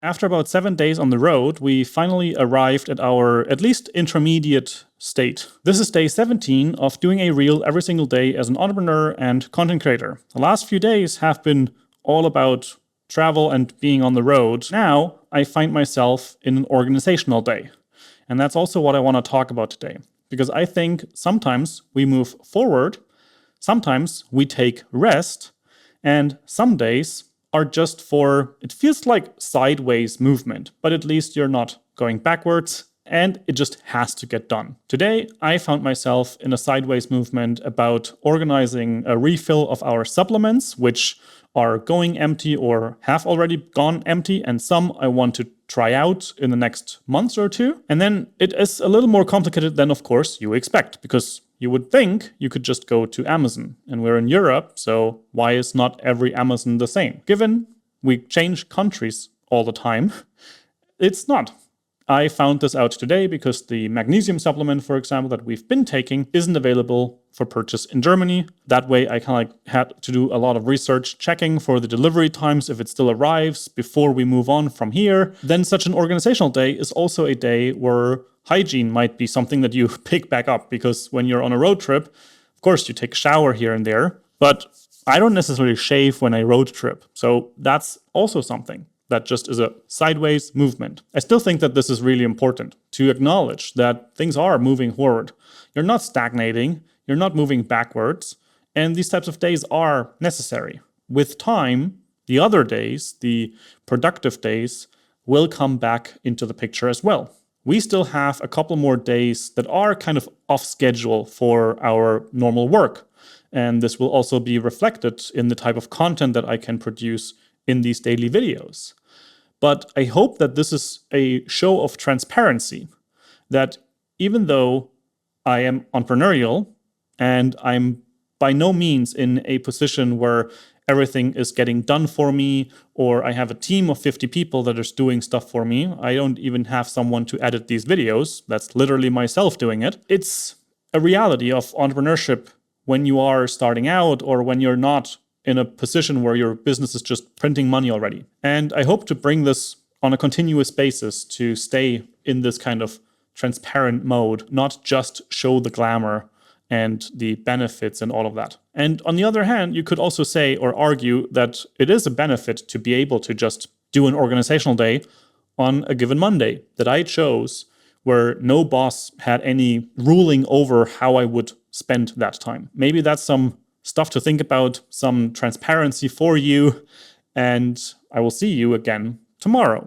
After about 7 days on the road, we finally arrived at our at least intermediate state. This is day 17 of doing a reel every single day as an entrepreneur and content creator. The last few days have been all about travel and being on the road. Now I find myself in an organizational day. And that's also what I want to talk about today. Because I think sometimes we move forward, sometimes we take rest, and some days are just for, it feels like sideways movement, but at least you're not going backwards, and it just has to get done. Today, I found myself in a sideways movement about organizing a refill of our supplements, which are going empty or have already gone empty, and some I want to try out in the next month or two. And then it is a little more complicated than, of course, you expect, because you would think you could just go to Amazon. And we're in Europe, so why is not every Amazon the same? Given we change countries all the time, it's not. I found this out today because the magnesium supplement, for example, that we've been taking isn't available for purchase in Germany. That way I kind of had to do a lot of research checking for the delivery times if it still arrives before we move on from here. Then such an organizational day is also a day where hygiene might be something that you pick back up, because when you're on a road trip, of course you take a shower here and there, but I don't necessarily shave when I road trip. So that's also something that just is a sideways movement. I still think that this is really important to acknowledge that things are moving forward. You're not stagnating, you're not moving backwards, and these types of days are necessary. With time, the other days, the productive days, will come back into the picture as well. We still have a couple more days that are kind of off schedule for our normal work. And this will also be reflected in the type of content that I can produce in these daily videos. But I hope that this is a show of transparency, that even though I am entrepreneurial and I'm by no means in a position where everything is getting done for me, or I have a team of 50 people that is doing stuff for me. I don't even have someone to edit these videos. That's literally myself doing it. It's a reality of entrepreneurship when you are starting out or when you're not in a position where your business is just printing money already. And I hope to bring this on a continuous basis to stay in this kind of transparent mode, not just show the glamour and the benefits and all of that. And on the other hand, you could also say or argue that it is a benefit to be able to just do an organizational day on a given Monday that I chose, where no boss had any ruling over how I would spend that time. Maybe that's some stuff to think about, some transparency for you, and I will see you again tomorrow.